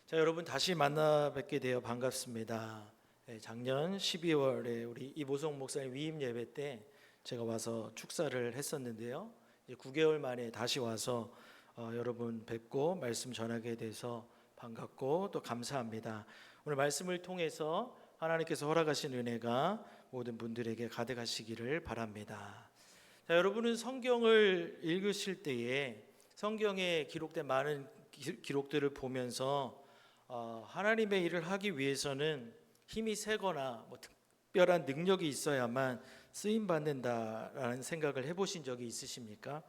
자, 여러분 다시 만나 뵙게 되어 반갑습니다. 작년 12월에 우리 이보성 목사님 위임 예배 때 제가 와서 축사를 했었는데요. 이제 9개월 만에 다시 와서 여러분 뵙고 말씀 전하게 돼서 반갑고 또 감사합니다. 오늘 말씀을 통해서 하나님께서 허락하신 은혜가 모든 분들에게 가득하시기를 바랍니다. 자, 여러분은 성경을 읽으실 때에 성경에 기록된 많은 기록들을 보면서 하나님의 일을 하기 위해서는 힘이 세거나 특별한 능력이 있어야만 쓰임 받는다라는 생각을 해보신 적이 있으십니까?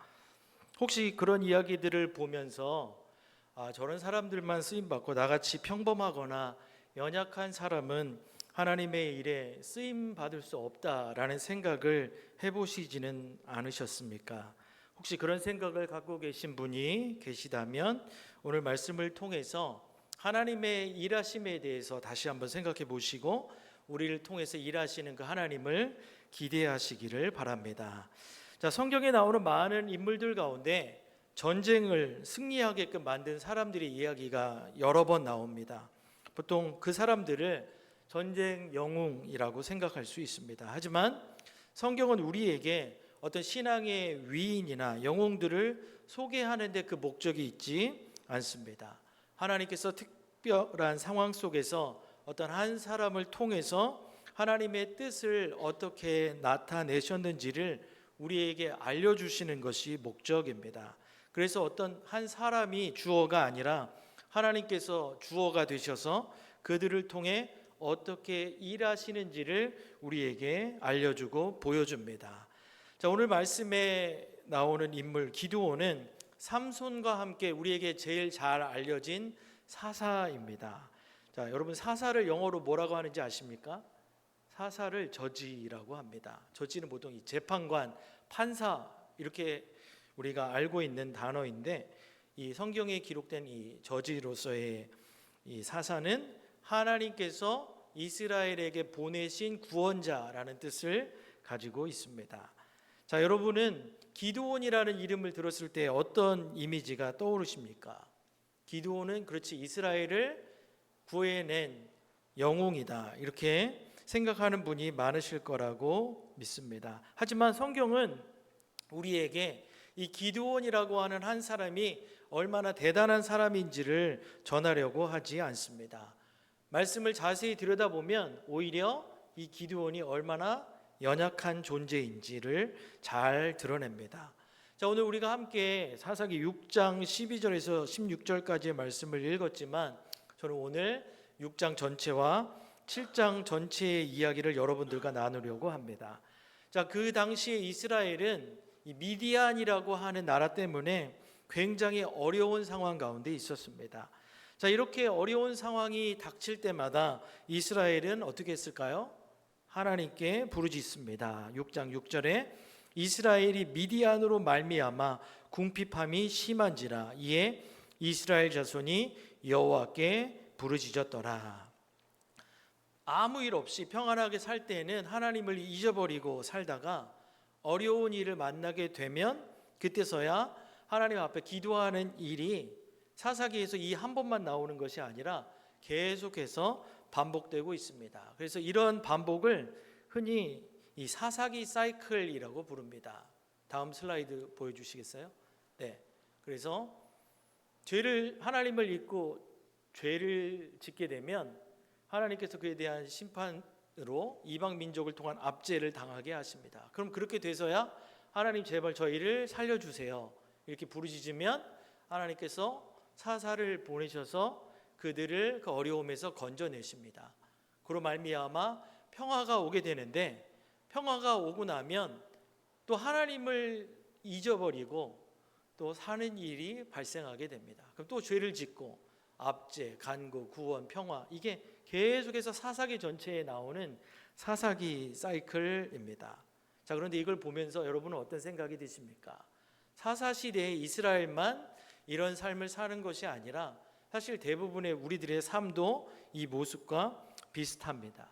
혹시 그런 이야기들을 보면서 저런 사람들만 쓰임 받고 나같이 평범하거나 연약한 사람은 하나님의 일에 쓰임 받을 수 없다라는 생각을 해보시지는 않으셨습니까? 혹시 그런 생각을 갖고 계신 분이 계시다면 오늘 말씀을 통해서 하나님의 일하심에 대해서 다시 한번 생각해 보시고 우리를 통해서 일하시는 그 하나님을 기대하시기를 바랍니다. 자, 성경에 나오는 많은 인물들 가운데 전쟁을 승리하게끔 만든 사람들의 이야기가 여러 번 나옵니다. 보통 그 사람들을 전쟁 영웅이라고 생각할 수 있습니다. 하지만 성경은 우리에게 어떤 신앙의 위인이나 영웅들을 소개하는 데 그 목적이 있지 않습니다. 하나님께서 특별한 상황 속에서 어떤 한 사람을 통해서 하나님의 뜻을 어떻게 나타내셨는지를 우리에게 알려주시는 것이 목적입니다. 그래서 어떤 한 사람이 주어가 아니라 하나님께서 주어가 되셔서 그들을 통해 어떻게 일하시는지를 우리에게 알려주고 보여줍니다. 자, 오늘 말씀에 나오는 인물 기드온은 삼손과 함께 우리에게 제일 잘 알려진 사사입니다. 자, 여러분 사사를 영어로 뭐라고 하는지 아십니까? 사사를 저지라고 합니다. 저지는 보통 이 재판관, 판사 이렇게 우리가 알고 있는 단어인데 이 성경에 기록된 이 저지로서의 이 사사는 하나님께서 이스라엘에게 보내신 구원자라는 뜻을 가지고 있습니다. 자, 여러분은 기드온이라는 이름을 들었을 때 어떤 이미지가 떠오르십니까? 기드온은 그렇지 이스라엘을 구해낸 영웅이다 이렇게 생각하는 분이 많으실 거라고 믿습니다. 하지만 성경은 우리에게 이 기드온이라고 하는 한 사람이 얼마나 대단한 사람인지를 전하려고 하지 않습니다. 말씀을 자세히 들여다보면 오히려 이 기드온이 얼마나 연약한 존재인지를 잘 드러냅니다. 자, 오늘 우리가 함께 사사기 6장 12절에서 16절까지의 말씀을 읽었지만 저는 오늘 6장 전체와 7장 전체의 이야기를 여러분들과 나누려고 합니다. 자, 그 당시에 이스라엘은 이 미디안이라고 하는 나라 때문에 굉장히 어려운 상황 가운데 있었습니다. 자, 이렇게 어려운 상황이 닥칠 때마다 이스라엘은 어떻게 했을까요? 하나님께 부르짖습니다. 6장 6절에 이스라엘이 미디안으로 말미암아 궁핍함이 심한지라 이에 이스라엘 자손이 여호와께 부르짖었더라. 아무 일 없이 평안하게 살 때는 하나님을 잊어버리고 살다가 어려운 일을 만나게 되면 그때서야 하나님 앞에 기도하는 일이 사사기에서 이 한 번만 나오는 것이 아니라 계속해서 반복되고 있습니다. 그래서 이런 반복을 흔히 이 사사기 사이클이라고 부릅니다. 다음 슬라이드 보여주시겠어요? 네. 그래서 하나님을 잊고 죄를 짓게 되면 하나님께서 그에 대한 심판으로 이방 민족을 통한 압제를 당하게 하십니다. 그럼 그렇게 돼서야 하나님 제발 저희를 살려주세요 이렇게 부르짖으면 하나님께서 사사를 보내셔서 그들을 그 어려움에서 건져내십니다. 그로 말미암아 평화가 오게 되는데 평화가 오고 나면 또 하나님을 잊어버리고 또 사는 일이 발생하게 됩니다. 그럼 또 죄를 짓고 압제, 간구, 구원, 평화 이게 계속해서 사사기 전체에 나오는 사사기 사이클입니다. 자, 그런데 이걸 보면서 여러분은 어떤 생각이 드십니까? 사사시대에 이스라엘만 이런 삶을 사는 것이 아니라 사실 대부분의 우리들의 삶도 이 모습과 비슷합니다.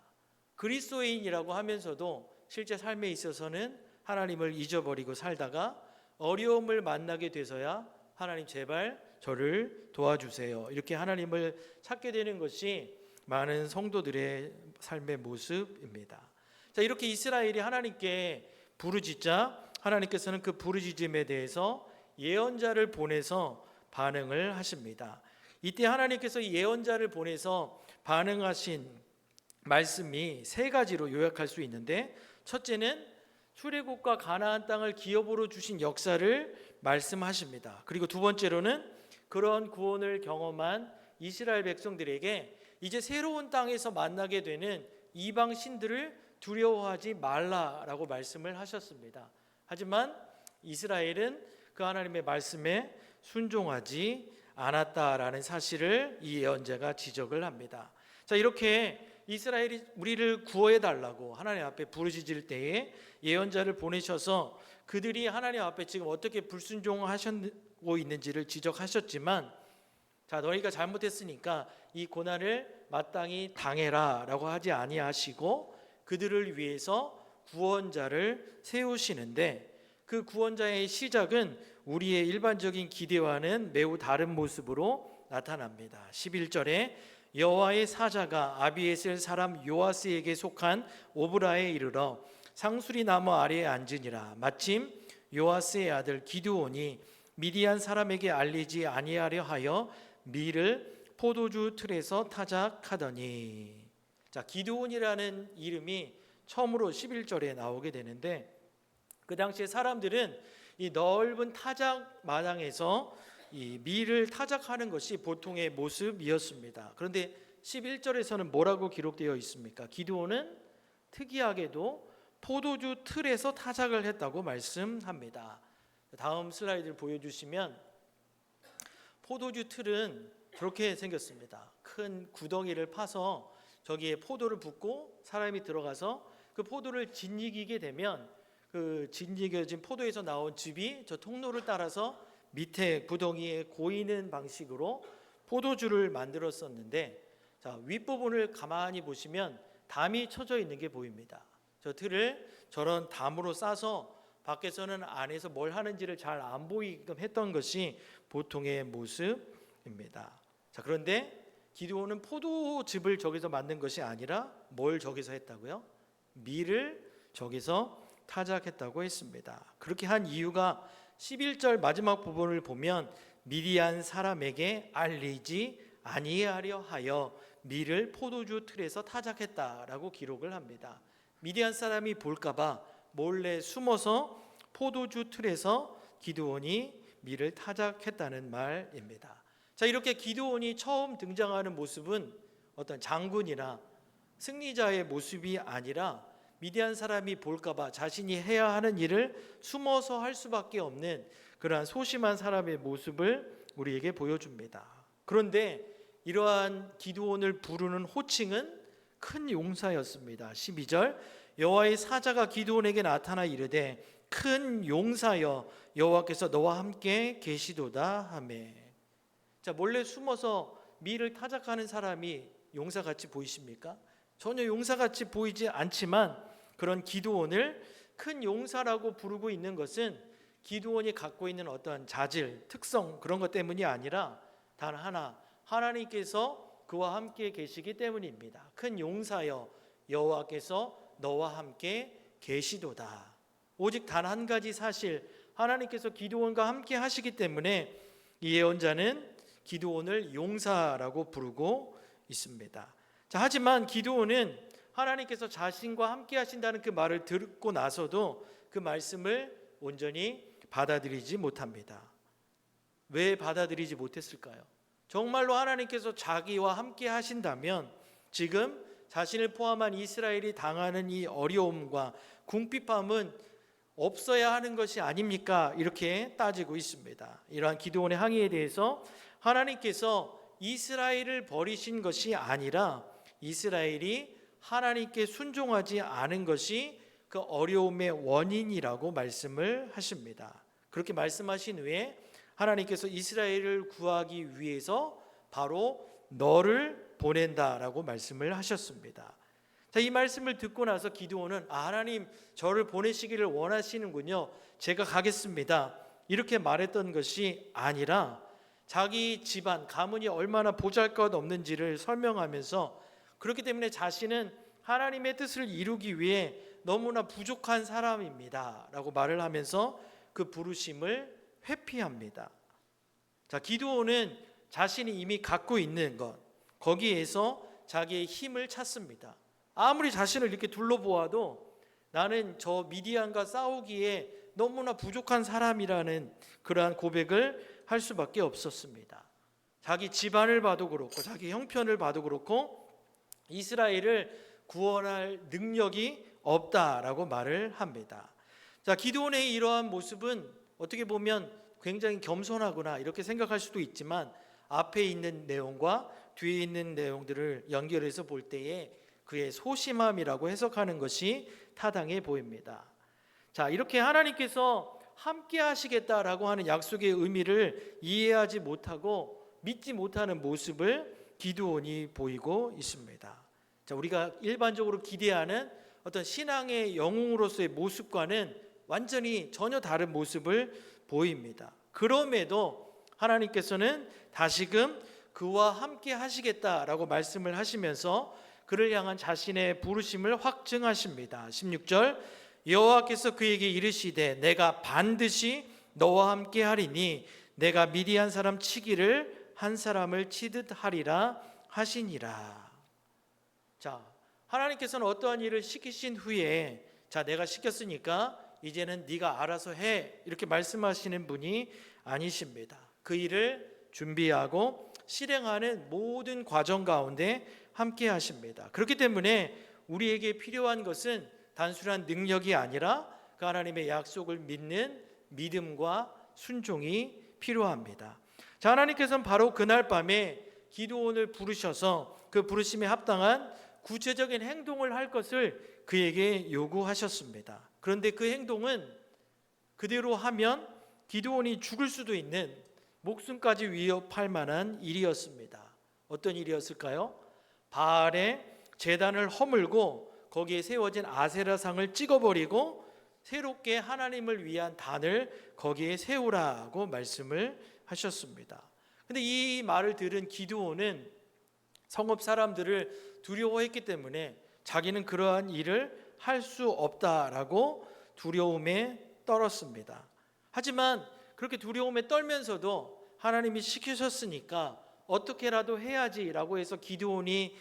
그리스도인이라고 하면서도 실제 삶에 있어서는 하나님을 잊어버리고 살다가 어려움을 만나게 돼서야 하나님 제발 저를 도와주세요. 이렇게 하나님을 찾게 되는 것이 많은 성도들의 삶의 모습입니다. 자, 이렇게 이스라엘이 하나님께 부르짖자 하나님께서는 그 부르짖음에 대해서 예언자를 보내서 반응을 하십니다. 이때 하나님께서 예언자를 보내서 반응하신 말씀이 세 가지로 요약할 수 있는데, 첫째는 출애굽과 가나안 땅을 기업으로 주신 역사를 말씀하십니다. 그리고 두 번째로는 그런 구원을 경험한 이스라엘 백성들에게 이제 새로운 땅에서 만나게 되는 이방 신들을 두려워하지 말라라고 말씀을 하셨습니다. 하지만 이스라엘은 그 하나님의 말씀에 순종하지 않았다라는 사실을 이 예언자가 지적을 합니다. 자, 이렇게 이스라엘이 우리를 구원해 달라고 하나님 앞에 부르짖을 때에 예언자를 보내셔서 그들이 하나님 앞에 지금 어떻게 불순종하고 있는지를 지적하셨지만, 자, 너희가 잘못했으니까 이 고난을 마땅히 당해라라고 하지 아니하시고 그들을 위해서 구원자를 세우시는데, 그 구원자의 시작은 우리의 일반적인 기대와는 매우 다른 모습으로 나타납니다. 11절에 여호와의 사자가 아비에셀 사람 요아스에게 속한 오브라에 이르러 상수리 나무 아래에 앉으니라. 마침 요아스의 아들 기드온이 미디안 사람에게 알리지 아니하려 하여 밀을 포도주 틀에서 타작하더니. 자, 기드온이라는 이름이 처음으로 11절에 나오게 되는데, 그 당시에 사람들은 이 넓은 타작 마당에서 이 밀을 타작하는 것이 보통의 모습이었습니다. 그런데 11절에서는 뭐라고 기록되어 있습니까? 기드온은 특이하게도 포도주 틀에서 타작을 했다고 말씀합니다. 다음 슬라이드를 보여주시면, 포도주 틀은 그렇게 생겼습니다. 큰 구덩이를 파서 저기에 포도를 붓고 사람이 들어가서 그 포도를 짓이기게 되면 그 짓이겨진 포도에서 나온 즙이 저 통로를 따라서 밑에 구덩이에 고이는 방식으로 포도주를 만들었었는데, 자, 윗부분을 가만히 보시면 담이 쳐져 있는 게 보입니다. 저 틀을 저런 담으로 싸서 밖에서는 안에서 뭘 하는지를 잘 안 보이게끔 했던 것이 보통의 모습입니다. 자, 그런데 기드온은 포도즙을 저기서 만든 것이 아니라 뭘 저기서 했다고요? 밀을 저기서 타작했다고 했습니다. 그렇게 한 이유가 11절 마지막 부분을 보면 미디안 사람에게 알리지 아니하려 하여 밀을 포도주 틀에서 타작했다라고 기록을 합니다. 미디안 사람이 볼까봐 몰래 숨어서 포도주 틀에서 기드온이 밀을 타작했다는 말입니다. 자, 이렇게 기드온이 처음 등장하는 모습은 어떤 장군이나 승리자의 모습이 아니라 미디안 사람이 볼까봐 자신이 해야 하는 일을 숨어서 할 수밖에 없는 그러한 소심한 사람의 모습을 우리에게 보여줍니다. 그런데 이러한 기드온을 부르는 호칭은 큰 용사였습니다. 12절 여호와의 사자가 기드온에게 나타나 이르되 큰 용사여 여호와께서 너와 함께 계시도다 하매. 자, 몰래 숨어서 밀을 타작하는 사람이 용사같이 보이십니까? 전혀 용사같이 보이지 않지만 그런 기드온을 큰 용사라고 부르고 있는 것은 기드온이 갖고 있는 어떤 자질, 특성 그런 것 때문이 아니라 단 하나, 하나님께서 그와 함께 계시기 때문입니다. 큰 용사여 여호와께서 너와 함께 계시도다. 오직 단 한 가지 사실, 하나님께서 기드온과 함께 하시기 때문에 이 예언자는 기드온을 용사라고 부르고 있습니다. 자, 하지만 기드온은 하나님께서 자신과 함께 하신다는 그 말을 듣고 나서도 그 말씀을 온전히 받아들이지 못합니다. 왜 받아들이지 못했을까요? 정말로 하나님께서 자기와 함께 하신다면 지금 자신을 포함한 이스라엘이 당하는 이 어려움과 궁핍함은 없어야 하는 것이 아닙니까? 이렇게 따지고 있습니다. 이러한 기드온의 항의에 대해서 하나님께서 이스라엘을 버리신 것이 아니라 이스라엘이 하나님께 순종하지 않은 것이 그 어려움의 원인이라고 말씀을 하십니다. 그렇게 말씀하신 후에 하나님께서 이스라엘을 구하기 위해서 바로 너를 보낸다라고 말씀을 하셨습니다. 자, 이 말씀을 듣고 나서 기드온은 하나님 저를 보내시기를 원하시는군요. 제가 가겠습니다. 이렇게 말했던 것이 아니라 자기 집안, 가문이 얼마나 보잘것없는지를 설명하면서 그렇기 때문에 자신은 하나님의 뜻을 이루기 위해 너무나 부족한 사람입니다 라고 말을 하면서 그 부르심을 회피합니다. 자, 기드온은 자신이 이미 갖고 있는 것, 거기에서 자기의 힘을 찾습니다. 아무리 자신을 이렇게 둘러보아도 나는 저 미디안과 싸우기에 너무나 부족한 사람이라는 그러한 고백을 할 수밖에 없었습니다. 자기 집안을 봐도 그렇고 자기 형편을 봐도 그렇고 이스라엘을 구원할 능력이 없다라고 말을 합니다. 자, 기드온의 이러한 모습은 어떻게 보면 굉장히 겸손하구나 이렇게 생각할 수도 있지만 앞에 있는 내용과 뒤에 있는 내용들을 연결해서 볼 때에 그의 소심함이라고 해석하는 것이 타당해 보입니다. 자, 이렇게 하나님께서 함께 하시겠다라고 하는 약속의 의미를 이해하지 못하고 믿지 못하는 모습을 기드온이 보이고 있습니다. 자, 우리가 일반적으로 기대하는 어떤 신앙의 영웅으로서의 모습과는 완전히 전혀 다른 모습을 보입니다. 그럼에도 하나님께서는 다시금 그와 함께 하시겠다라고 말씀을 하시면서 그를 향한 자신의 부르심을 확증하십니다. 16절, 여호와께서 그에게 이르시되 내가 반드시 너와 함께 하리니 내가 미디안 사람 치기를 한 사람을 치듯 하리라 하시니라. 자, 하나님께서는 어떠한 일을 시키신 후에 자, 내가 시켰으니까 이제는 네가 알아서 해 이렇게 말씀하시는 분이 아니십니다. 그 일을 준비하고 실행하는 모든 과정 가운데 함께 하십니다. 그렇기 때문에 우리에게 필요한 것은 단순한 능력이 아니라 그 하나님의 약속을 믿는 믿음과 순종이 필요합니다. 자, 하나님께서는 바로 그날 밤에 기드온을 부르셔서 그 부르심에 합당한 구체적인 행동을 할 것을 그에게 요구하셨습니다. 그런데 그 행동은 그대로 하면 기드온이 죽을 수도 있는 목숨까지 위협할 만한 일이었습니다. 어떤 일이었을까요? 바알의 제단을 허물고 거기에 세워진 아세라상을 찍어버리고 새롭게 하나님을 위한 단을 거기에 세우라고 말씀을 하셨습니다. 근데 이 말을 들은 기드온은 성읍 사람들을 두려워했기 때문에 자기는 그러한 일을 할 수 없다라고 두려움에 떨었습니다. 하지만 그렇게 두려움에 떨면서도 하나님이 시키셨으니까 어떻게라도 해야지라고 해서 기드온이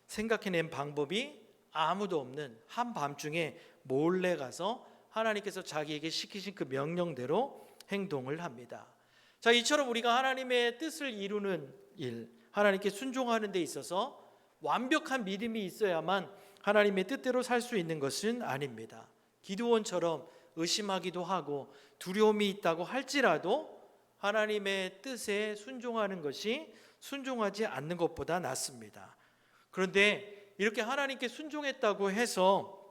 생각해낸 방법이 아무도 없는 한밤중에 몰래 가서 하나님께서 자기에게 시키신 그 명령대로 행동을 합니다. 자, 이처럼 우리가 하나님의 뜻을 이루는 일, 하나님께 순종하는 데 있어서 완벽한 믿음이 있어야만 하나님의 뜻대로 살 수 있는 것은 아닙니다. 기드온처럼 의심하기도 하고 두려움이 있다고 할지라도 하나님의 뜻에 순종하는 것이 순종하지 않는 것보다 낫습니다. 그런데 이렇게 하나님께 순종했다고 해서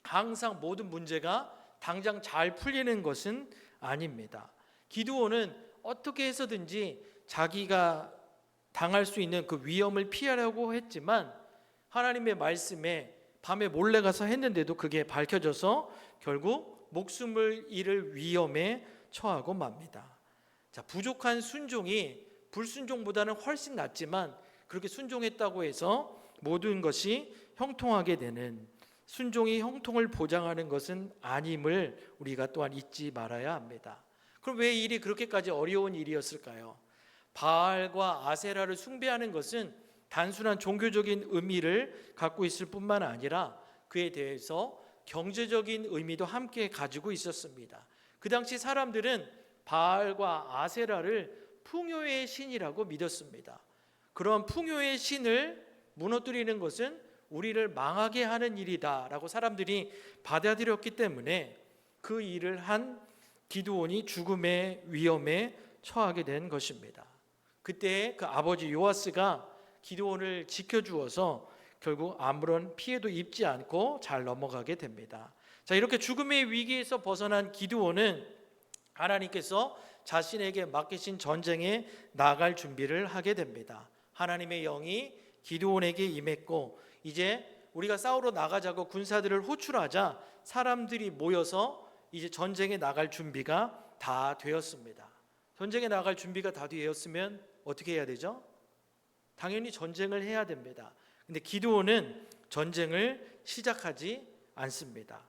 항상 모든 문제가 당장 잘 풀리는 것은 아닙니다. 기드온은 어떻게 해서든지 자기가 당할 수 있는 그 위험을 피하려고 했지만 하나님의 말씀에 밤에 몰래 가서 했는데도 그게 밝혀져서 결국 목숨을 잃을 위험에 처하고 맙니다. 자, 부족한 순종이 불순종보다는 훨씬 낫지만 그렇게 순종했다고 해서 모든 것이 형통하게 되는, 순종이 형통을 보장하는 것은 아님을 우리가 또한 잊지 말아야 합니다. 그럼 왜 일이 그렇게까지 어려운 일이었을까요? 바알과 아세라를 숭배하는 것은 단순한 종교적인 의미를 갖고 있을 뿐만 아니라 그에 대해서 경제적인 의미도 함께 가지고 있었습니다. 그 당시 사람들은 바알과 아세라를 풍요의 신이라고 믿었습니다. 그런 풍요의 신을 무너뜨리는 것은 우리를 망하게 하는 일이다라고 사람들이 받아들였기 때문에 그 일을 한 기드온이 죽음의 위험에 처하게 된 것입니다. 그때 그 아버지 요아스가 기드온을 지켜주어서 결국 아무런 피해도 입지 않고 잘 넘어가게 됩니다. 자, 이렇게 죽음의 위기에서 벗어난 기드온은 하나님께서 자신에게 맡기신 전쟁에 나갈 준비를 하게 됩니다. 하나님의 영이 기드온에게 임했고 이제 우리가 싸우러 나가자고 군사들을 호출하자 사람들이 모여서 이제 전쟁에 나갈 준비가 다 되었습니다. 전쟁에 나갈 준비가 다 되었으면 어떻게 해야 되죠? 당연히 전쟁을 해야 됩니다. 근데 기드온은 전쟁을 시작하지 않습니다.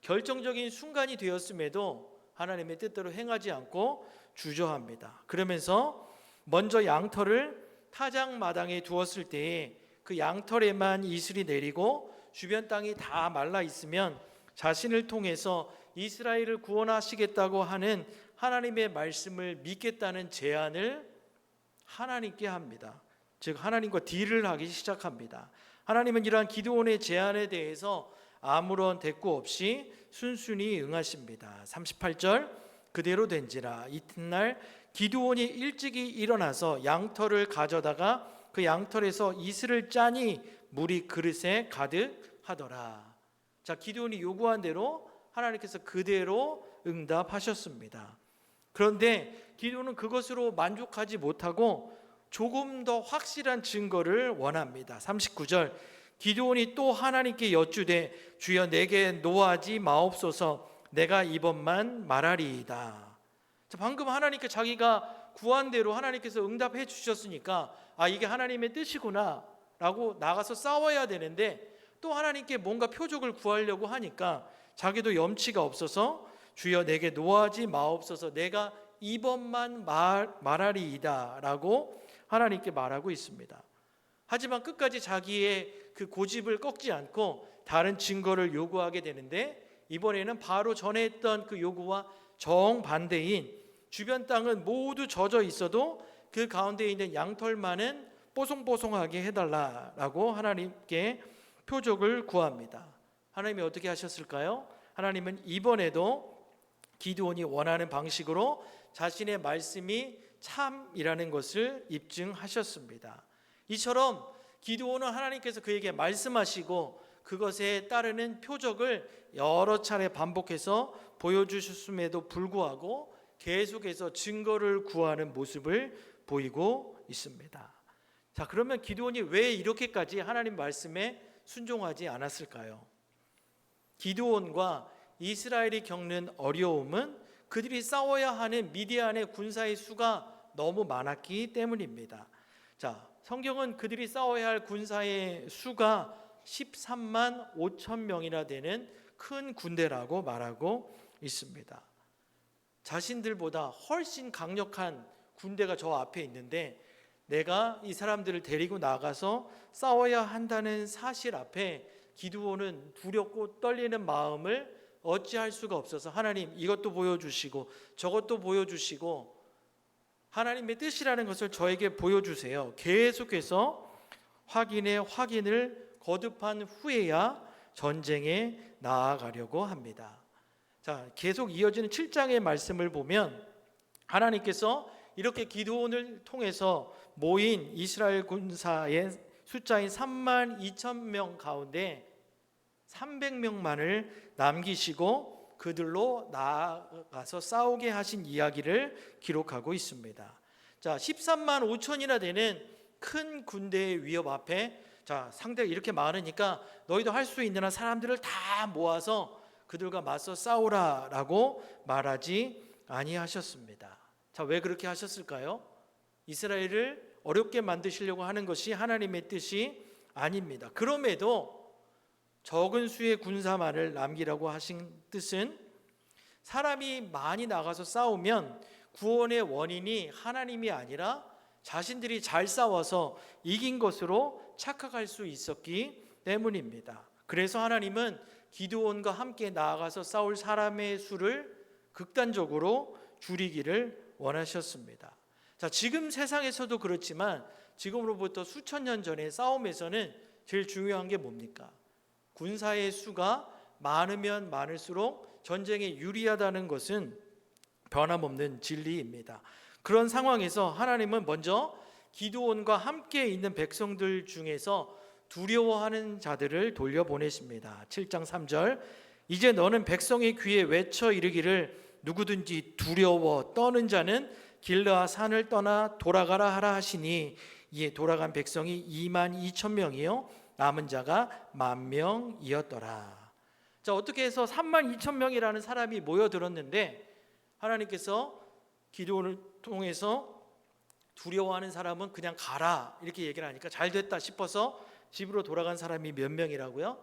결정적인 순간이 되었음에도 하나님의 뜻대로 행하지 않고 주저합니다. 그러면서 먼저 양털을 타작마당에 두었을 때에 그 양털에만 이슬이 내리고 주변 땅이 다 말라 있으면 자신을 통해서 이스라엘을 구원하시겠다고 하는 하나님의 말씀을 믿겠다는 제안을 하나님께 합니다. 즉 하나님과 딜을 하기 시작합니다. 하나님은 이러한 기드온의 제안에 대해서 아무런 대꾸 없이 순순히 응하십니다. 38절 그대로 된지라 이튿날 기드온이 일찍이 일어나서 양털을 가져다가 그 양털에서 이슬을 짜니 물이 그릇에 가득하더라. 자, 기드온이 요구한 대로 하나님께서 그대로 응답하셨습니다. 그런데 기드온은 그것으로 만족하지 못하고 조금 더 확실한 증거를 원합니다. 39절 기드온이 또 하나님께 여쭈되 주여 내게 노하지 마옵소서 내가 이번만 말하리이다. 자, 방금 하나님께 자기가 구한 대로 하나님께서 응답해 주셨으니까 이게 하나님의 뜻이구나 라고 나가서 싸워야 되는데 또 하나님께 뭔가 표적을 구하려고 하니까 자기도 염치가 없어서 주여 내게 노하지 마옵소서 내가 이번만 말하리이다 라고 하나님께 말하고 있습니다. 하지만 끝까지 자기의 그 고집을 꺾지 않고 다른 증거를 요구하게 되는데 이번에는 바로 전에 했던 그 요구와 정반대인 주변 땅은 모두 젖어 있어도 그 가운데 있는 양털만은 뽀송뽀송하게 해달라라고 하나님께 표적을 구합니다. 하나님이 어떻게 하셨을까요? 하나님은 이번에도 기드온이 원하는 방식으로 자신의 말씀이 참이라는 것을 입증하셨습니다. 이처럼 기드온은 하나님께서 그에게 말씀하시고 그것에 따르는 표적을 여러 차례 반복해서 보여주셨음에도 불구하고 계속해서 증거를 구하는 모습을 보이고 있습니다. 자, 그러면 기드온이 왜 이렇게까지 하나님 말씀에 순종하지 않았을까요? 기드온과 이스라엘이 겪는 어려움은 그들이 싸워야 하는 미디안의 군사의 수가 너무 많았기 때문입니다. 자, 성경은 그들이 싸워야 할 군사의 수가 13만 5천 명이나 되는 큰 군대라고 말하고 있습니다. 자신들보다 훨씬 강력한 군대가 저 앞에 있는데 내가 이 사람들을 데리고 나가서 싸워야 한다는 사실 앞에 기드온은 두렵고 떨리는 마음을 어찌할 수가 없어서 하나님 이것도 보여주시고 저것도 보여주시고 하나님의 뜻이라는 것을 저에게 보여주세요. 계속해서 확인을 거듭한 후에야 전쟁에 나아가려고 합니다. 자, 계속 이어지는 7장의 말씀을 보면 하나님께서 이렇게 기드온을 통해서 모인 이스라엘 군사의 숫자인 3만 2천 명 가운데 300명만을 남기시고 그들로 나아가서 싸우게 하신 이야기를 기록하고 있습니다. 자, 13만 5천이나 되는 큰 군대의 위협 앞에 자, 상대가 이렇게 많으니까 너희도 할 수 있는 한 사람들을 다 모아서 그들과 맞서 싸우라라고 말하지 아니하셨습니다. 자, 왜 그렇게 하셨을까요? 이스라엘을 어렵게 만드시려고 하는 것이 하나님의 뜻이 아닙니다. 그럼에도 적은 수의 군사만을 남기라고 하신 뜻은 사람이 많이 나가서 싸우면 구원의 원인이 하나님이 아니라 자신들이 잘 싸워서 이긴 것으로 착각할 수 있었기 때문입니다. 그래서 하나님은 기드온과 함께 나아가서 싸울 사람의 수를 극단적으로 줄이기를 원하셨습니다. 자, 지금 세상에서도 그렇지만 지금으로부터 수천 년 전의 싸움에서는 제일 중요한 게 뭡니까? 군사의 수가 많으면 많을수록 전쟁에 유리하다는 것은 변함없는 진리입니다. 그런 상황에서 하나님은 먼저 기드온과 함께 있는 백성들 중에서 두려워하는 자들을 돌려보내십니다. 7장 3절 이제 너는 백성의 귀에 외쳐 이르기를 누구든지 두려워 떠는 자는 길르아 산을 떠나 돌아가라 하라 하시니 이에 돌아간 백성이 2만 2천 명이요 남은 자가 1,000,000명이었더라. 자, 어떻게 해서 3만 2천 명이라는 사람이 모여들었는데 하나님께서 기도를 통해서 두려워하는 사람은 그냥 가라 이렇게 얘기를 하니까 잘 됐다 싶어서 집으로 돌아간 사람이 몇 명이라고요?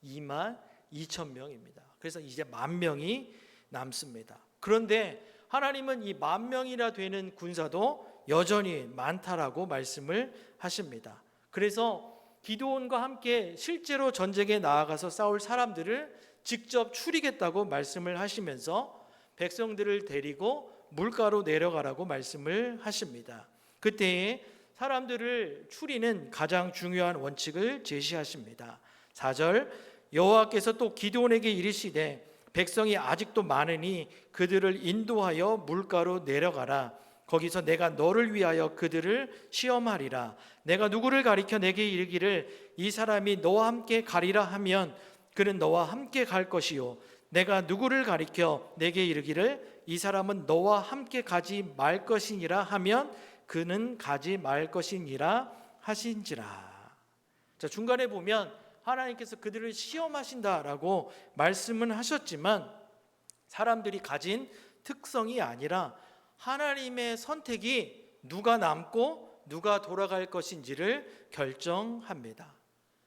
22,000명입니다. 그래서 이제 10,000명이 남습니다. 그런데 하나님은 이 10,000명이나 되는 군사도 여전히 많다라고 말씀을 하십니다. 그래서 기드온과 함께 실제로 전쟁에 나아가서 싸울 사람들을 직접 추리겠다고 말씀을 하시면서 백성들을 데리고 물가로 내려가라고 말씀을 하십니다. 그때에 사람들을 추리는 가장 중요한 원칙을 제시하십니다. 4절 여호와께서 또 기드온에게 이르시되 백성이 아직도 많으니 그들을 인도하여 물가로 내려가라. 거기서 내가 너를 위하여 그들을 시험하리라. 내가 누구를 가리켜 내게 이르기를 이 사람이 너와 함께 가리라 하면 그는 너와 함께 갈 것이요 내가 누구를 가리켜 내게 이르기를 이 사람은 너와 함께 가지 말 것이니라 하면 그는 가지 말 것이니라 하신지라. 자, 중간에 보면 하나님께서 그들을 시험하신다라고 말씀은 하셨지만 사람들이 가진 특성이 아니라 하나님의 선택이 누가 남고 누가 돌아갈 것인지를 결정합니다.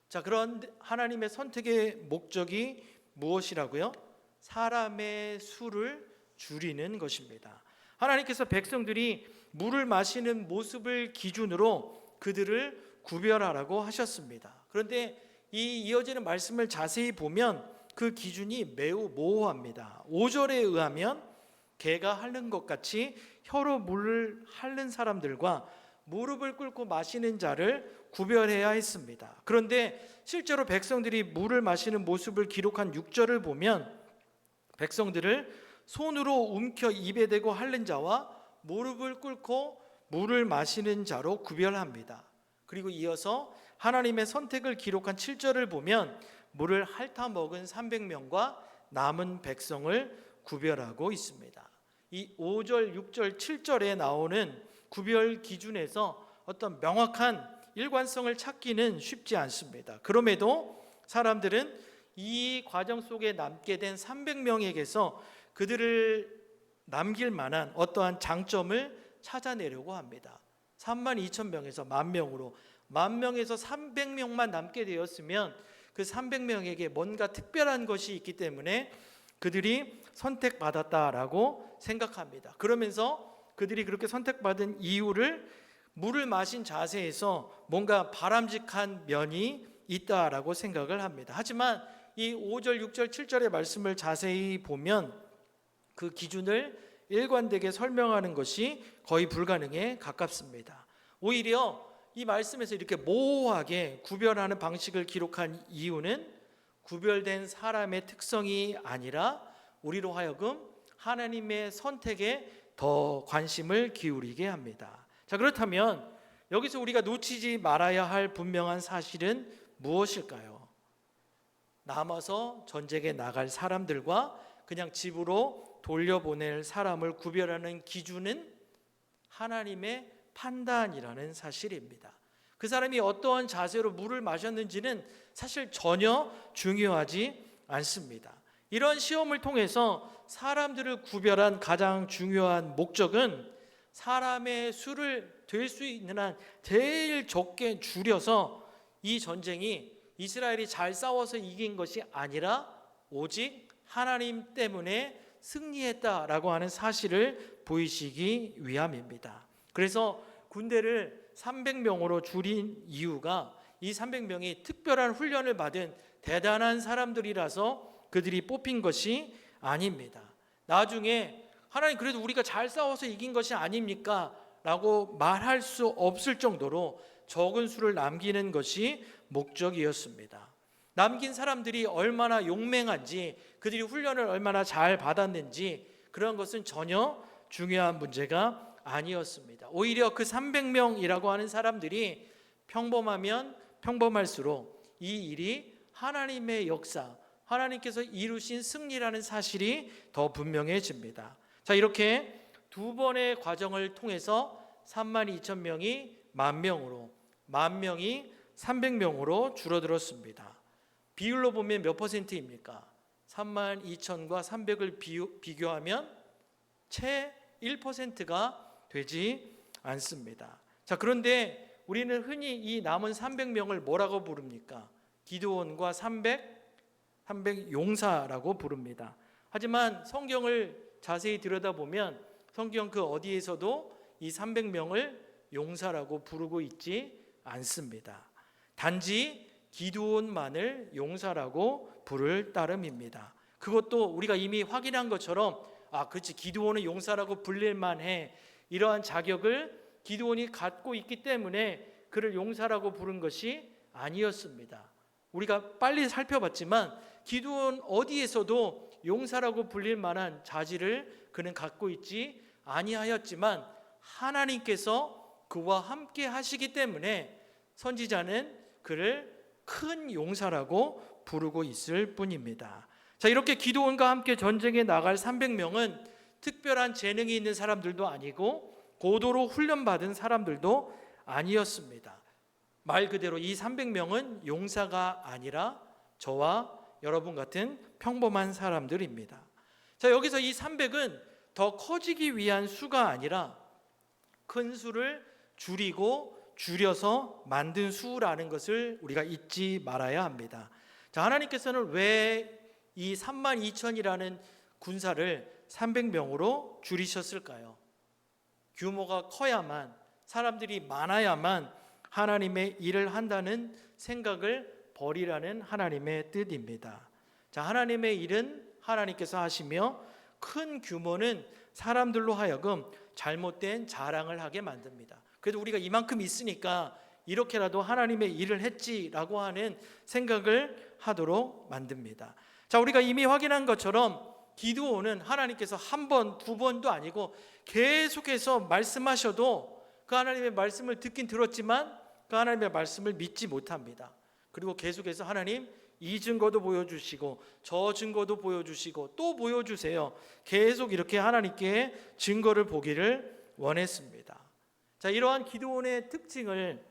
자, 그런 하나님의 선택의 목적이 무엇이라고요? 사람의 수를 줄이는 것입니다. 하나님께서 백성들이 물을 마시는 모습을 기준으로 그들을 구별하라고 하셨습니다. 그런데 이 이어지는 말씀을 자세히 보면 그 기준이 매우 모호합니다. 5절에 의하면 개가 핥는 것 같이 혀로 물을 핥는 사람들과 무릎을 꿇고 마시는 자를 구별해야 했습니다. 그런데 실제로 백성들이 물을 마시는 모습을 기록한 6절을 보면 백성들을 손으로 움켜 입에 대고 핥는 자와 무릎을 꿇고 물을 마시는 자로 구별합니다. 그리고 이어서 하나님의 선택을 기록한 7절을 보면 물을 핥아 먹은 300명과 남은 백성을 구별하고 있습니다. 이 5절, 6절, 7절에 나오는 구별 기준에서 어떤 명확한 일관성을 찾기는 쉽지 않습니다. 그럼에도 사람들은 이 과정 속에 남게 된 300명에게서 그들을 남길 만한 어떠한 장점을 찾아내려고 합니다. 32,000명에서 10,000명으로 10,000명에서 300명만 남게 되었으면 그 300명에게 뭔가 특별한 것이 있기 때문에 그들이 선택받았다라고 생각합니다. 그러면서 그들이 그렇게 선택받은 이유를 물을 마신 자세에서 뭔가 바람직한 면이 있다라고 생각을 합니다. 하지만 이 5절, 6절, 7절의 말씀을 자세히 보면 그 기준을 일관되게 설명하는 것이 거의 불가능에 가깝습니다. 오히려 이 말씀에서 이렇게 모호하게 구별하는 방식을 기록한 이유는 구별된 사람의 특성이 아니라 우리로 하여금 하나님의 선택에 더 관심을 기울이게 합니다. 자, 그렇다면 여기서 우리가 놓치지 말아야 할 분명한 사실은 무엇일까요? 남아서 전쟁에 나갈 사람들과 그냥 집으로 돌려보낼 사람을 구별하는 기준은 하나님의 판단이라는 사실입니다. 그 사람이 어떠한 자세로 물을 마셨는지는 사실 전혀 중요하지 않습니다. 이런 시험을 통해서 사람들을 구별한 가장 중요한 목적은 사람의 수를 될 수 있는 한 제일 적게 줄여서 이 전쟁이 이스라엘이 잘 싸워서 이긴 것이 아니라 오직 하나님 때문에 승리했다라고 하는 사실을 보이시기 위함입니다. 그래서 군대를 300명으로 줄인 이유가 이 300명이 특별한 훈련을 받은 대단한 사람들이라서 그들이 뽑힌 것이 아닙니다. 나중에 하나님 그래도 우리가 잘 싸워서 이긴 것이 아닙니까? 라고 말할 수 없을 정도로 적은 수를 남기는 것이 목적이었습니다. 남긴 사람들이 얼마나 용맹한지, 그들이 훈련을 얼마나 잘 받았는지 그런 것은 전혀 중요한 문제가 아니었습니다. 오히려 그 300명이라고 하는 사람들이 평범하면 평범할수록 이 일이 하나님의 역사, 하나님께서 이루신 승리라는 사실이 더 분명해집니다. 자, 이렇게 두 번의 과정을 통해서 32,000명이 10,000명으로, 10,000명이 300명으로 줄어들었습니다. 비율로 보면 몇 퍼센트입니까? 32,000과 300을 비교하면 채 1%가 되지 않습니다. 자, 그런데 우리는 흔히 이 남은 300명을 뭐라고 부릅니까? 기드온과 300 용사라고 부릅니다. 하지만 성경을 자세히 들여다보면 성경 그 어디에서도 이 300명을 용사라고 부르고 있지 않습니다. 단지 기드온만을 용사라고 부를 따름입니다. 그것도 우리가 이미 확인한 것처럼 그렇지, 기드온은 용사라고 불릴 만해, 이러한 자격을 기드온이 갖고 있기 때문에 그를 용사라고 부른 것이 아니었습니다. 우리가 빨리 살펴봤지만 기드온 어디에서도 용사라고 불릴 만한 자질을 그는 갖고 있지 아니하였지만 하나님께서 그와 함께 하시기 때문에 선지자는 그를 큰 용사라고 부르고 있을 뿐입니다. 자, 이렇게 기드온과 함께 전쟁에 나갈 300명은 특별한 재능이 있는 사람들도 아니고 고도로 훈련받은 사람들도 아니었습니다. 말 그대로 이 300명은 용사가 아니라 저와 여러분 같은 평범한 사람들입니다. 자, 여기서 이 300은 더 커지기 위한 수가 아니라 큰 수를 줄여서 만든 수라는 것을 우리가 잊지 말아야 합니다. 자, 하나님께서는 왜 이 32,000이라는 군사를 300명으로 줄이셨을까요? 규모가 커야만, 사람들이 많아야만 하나님의 일을 한다는 생각을 버리라는 하나님의 뜻입니다. 자, 하나님의 일은 하나님께서 하시며 큰 규모는 사람들로 하여금 잘못된 자랑을 하게 만듭니다. 그래도 우리가 이만큼 있으니까 이렇게라도 하나님의 일을 했지라고 하는 생각을 하도록 만듭니다. 자, 우리가 이미 확인한 것처럼 기드온은 하나님께서 한 번, 두 번도 아니고 계속해서 말씀하셔도 그 하나님의 말씀을 듣긴 들었지만 그 하나님의 말씀을 믿지 못합니다. 그리고 계속해서 하나님 이 증거도 보여주시고 저 증거도 보여주시고 또 보여주세요. 계속 이렇게 하나님께 증거를 보기를 원했습니다. 자, 이러한 기드온의 특징을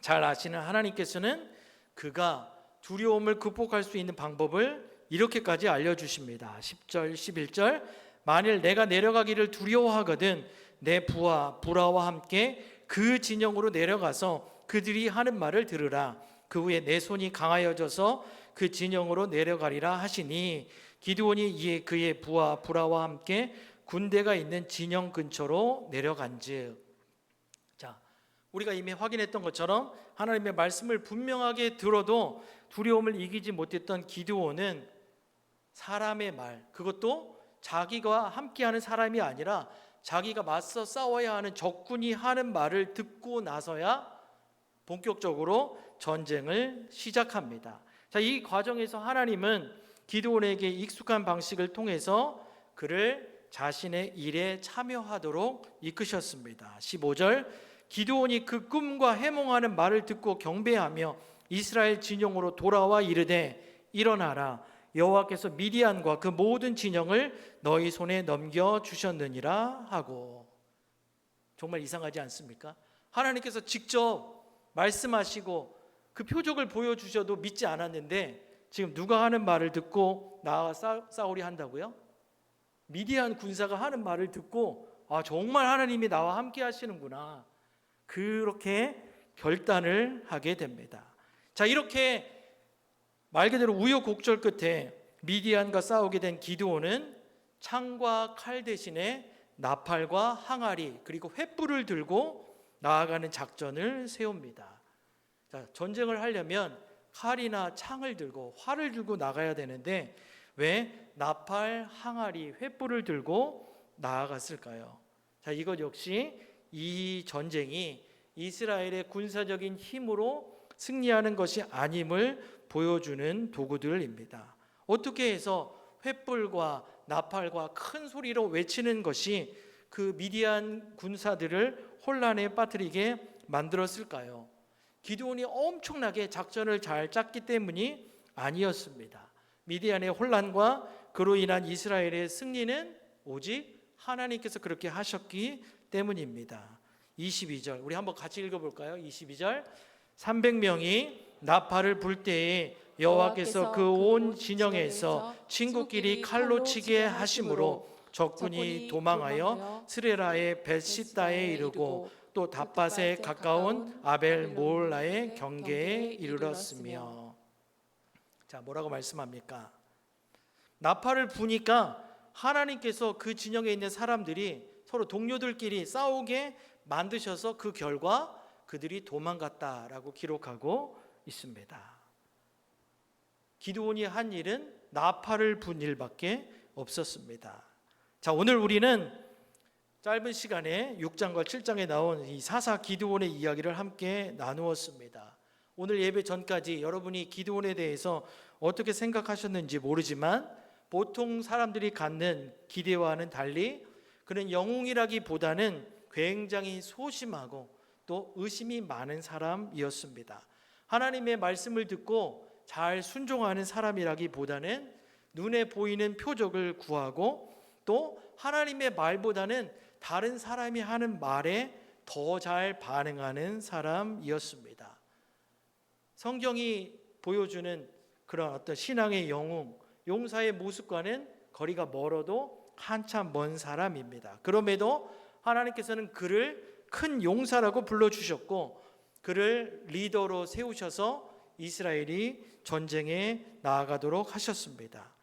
잘 아시는 하나님께서는 그가 두려움을 극복할 수 있는 방법을 이렇게까지 알려주십니다. 10절 11절 만일 내가 내려가기를 두려워하거든 내 부하 부라와 함께 그 진영으로 내려가서 그들이 하는 말을 들으라. 그 후에 내 손이 강하여져서 그 진영으로 내려가리라 하시니 기드온이 이에 그의 부하 부라와 함께 군대가 있는 진영 근처로 내려간즉. 자, 우리가 이미 확인했던 것처럼 하나님의 말씀을 분명하게 들어도 두려움을 이기지 못했던 기드온은 사람의 말, 그것도 자기가 함께하는 사람이 아니라 자기가 맞서 싸워야 하는 적군이 하는 말을 듣고 나서야 본격적으로 전쟁을 시작합니다. 자, 이 과정에서 하나님은 기드온에게 익숙한 방식을 통해서 그를 자신의 일에 참여하도록 이끄셨습니다. 15절 기드온이 그 꿈과 해몽하는 말을 듣고 경배하며 이스라엘 진영으로 돌아와 이르되 일어나라. 여호와께서 미디안과 그 모든 진영을 너희 손에 넘겨주셨느니라 하고. 정말 이상하지 않습니까? 하나님께서 직접 말씀하시고 그 표적을 보여주셔도 믿지 않았는데 지금 누가 하는 말을 듣고 나와 싸우리 한다고요? 미디안 군사가 하는 말을 듣고 정말 하나님이 나와 함께 하시는구나, 그렇게 결단을 하게 됩니다. 자, 이렇게 말 그대로 우여곡절 끝에 미디안과 싸우게 된 기드온은 창과 칼 대신에 나팔과 항아리 그리고 횃불을 들고 나아가는 작전을 세웁니다. 자, 전쟁을 하려면 칼이나 창을 들고 활을 들고 나가야 되는데 왜 나팔, 항아리, 횃불을 들고 나아갔을까요? 자, 이것 역시 이 전쟁이 이스라엘의 군사적인 힘으로 승리하는 것이 아님을 보여주는 도구들입니다. 어떻게 해서 횃불과 나팔과 큰 소리로 외치는 것이 그 미디안 군사들을 혼란에 빠뜨리게 만들었을까요? 기드온이 엄청나게 작전을 잘 짰기 때문이 아니었습니다. 미디안의 혼란과 그로 인한 이스라엘의 승리는 오직 하나님께서 그렇게 하셨기 때문입니다. 22절 우리 한번 같이 읽어볼까요? 22절 300명이 나팔을 불 때에 여호와께서 그 온 진영에서 친구끼리 칼로 치게 하심으로 적군이 도망하여 스레라의 벳시다에 이르고 또 닷밭에 가까운 아벨 모올라의 경계에 이르렀으며. 자, 뭐라고 말씀합니까? 나팔을 부니까 하나님께서 그 진영에 있는 사람들이 서로 동료들끼리 싸우게 만드셔서 그 결과 그들이 도망갔다라고 기록하고 있습니다. 기드온이 한 일은 나팔을 분 일밖에 없었습니다. 자, 오늘 우리는 짧은 시간에 6장과 7장에 나온 이 사사 기드온의 이야기를 함께 나누었습니다. 오늘 예배 전까지 여러분이 기드온에 대해서 어떻게 생각하셨는지 모르지만 보통 사람들이 갖는 기대와는 달리 그는 영웅이라기보다는 굉장히 소심하고 또 의심이 많은 사람이었습니다. 하나님의 말씀을 듣고 잘 순종하는 사람이라기보다는 눈에 보이는 표적을 구하고 또 하나님의 말보다는 다른 사람이 하는 말에 더 잘 반응하는 사람이었습니다. 성경이 보여주는 그런 어떤 신앙의 영웅, 용사의 모습과는 거리가 멀어도 한참 먼 사람입니다. 그럼에도 하나님께서는 그를 큰 용사라고 불러주셨고 그를 리더로 세우셔서 이스라엘이 전쟁에 나아가도록 하셨습니다.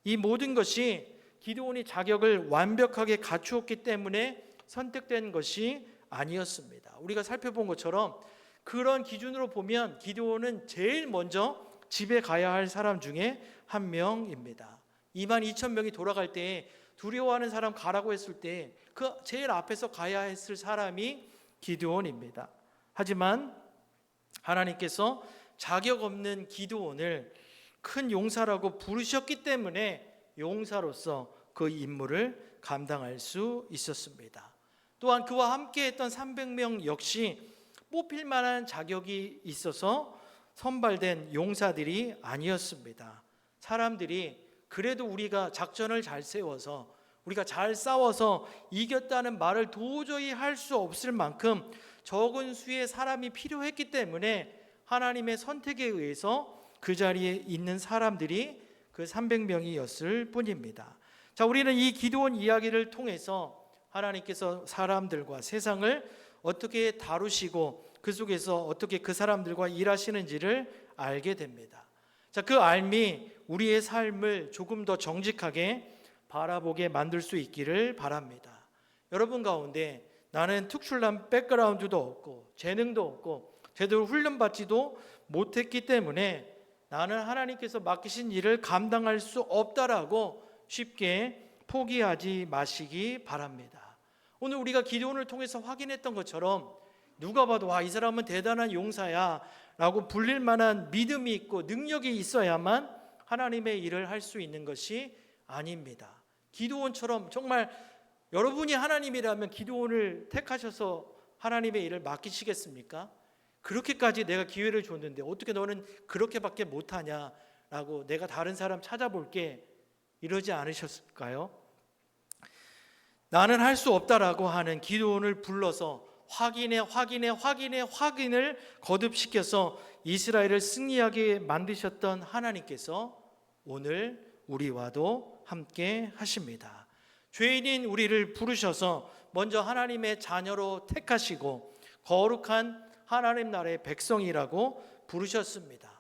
이 모든 것이 기드온이 자격을 완벽하게 갖추었기 때문에 선택된 것이 아니었습니다. 우리가 살펴본 것처럼 그런 기준으로 보면 기드온은 제일 먼저 집에 가야 할 사람 중에 한 명입니다. 22,000명이 돌아갈 때 두려워하는 사람 가라고 했을 때 그 제일 앞에서 가야 했을 사람이 기드온입니다. 하지만 하나님께서 자격 없는 기드온을 큰 용사라고 부르셨기 때문에 용사로서 그 임무를 감당할 수 있었습니다. 또한 그와 함께 했던 300명 역시 뽑힐 만한 자격이 있어서 선발된 용사들이 아니었습니다. 사람들이 그래도 우리가 작전을 잘 세워서 우리가 잘 싸워서 이겼다는 말을 도저히 할 수 없을 만큼 적은 수의 사람이 필요했기 때문에 하나님의 선택에 의해서 그 자리에 있는 사람들이 그 300명이었을 뿐입니다. 자, 우리는 이 기드온 이야기를 통해서 하나님께서 사람들과 세상을 어떻게 다루시고 그 속에서 어떻게 그 사람들과 일하시는지를 알게 됩니다. 자, 그 알미 우리의 삶을 조금 더 정직하게 바라보게 만들 수 있기를 바랍니다. 여러분 가운데 나는 특출난 백그라운드도 없고 재능도 없고 제대로 훈련받지도 못했기 때문에 나는 하나님께서 맡기신 일을 감당할 수 없다라고 쉽게 포기하지 마시기 바랍니다. 오늘 우리가 기드온을 통해서 확인했던 것처럼 누가 봐도 와, 이 사람은 대단한 용사야 라고 불릴 만한 믿음이 있고 능력이 있어야만 하나님의 일을 할 수 있는 것이 아닙니다. 기드온처럼 정말 여러분이 하나님이라면 기드온을 택하셔서 하나님의 일을 맡기시겠습니까? 그렇게까지 내가 기회를 줬는데 어떻게 너는 그렇게밖에 못하냐라고 내가 다른 사람 찾아볼게 이러지 않으셨을까요? 나는 할 수 없다라고 하는 기드온을 불러서 확인을 거듭시켜서 이스라엘을 승리하게 만드셨던 하나님께서 오늘 우리와도 함께 하십니다. 죄인인 우리를 부르셔서 먼저 하나님의 자녀로 택하시고 거룩한 하나님 나라의 백성이라고 부르셨습니다.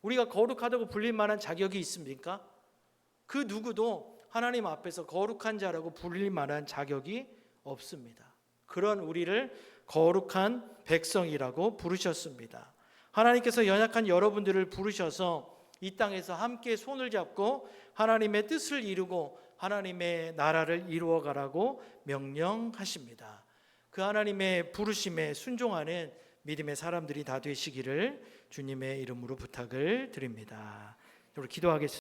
우리가 거룩하다고 불릴 만한 자격이 있습니까? 그 누구도 하나님 앞에서 거룩한 자라고 불릴 만한 자격이 없습니다. 그런 우리를 거룩한 백성이라고 부르셨습니다. 하나님께서 연약한 여러분들을 부르셔서 이 땅에서 함께 손을 잡고 하나님의 뜻을 이루고 하나님의 나라를 이루어가라고 명령하십니다. 그 하나님의 부르심에 순종하는 믿음의 사람들이 다 되시기를 주님의 이름으로 부탁을 드립니다. 우리 기도하겠습니다.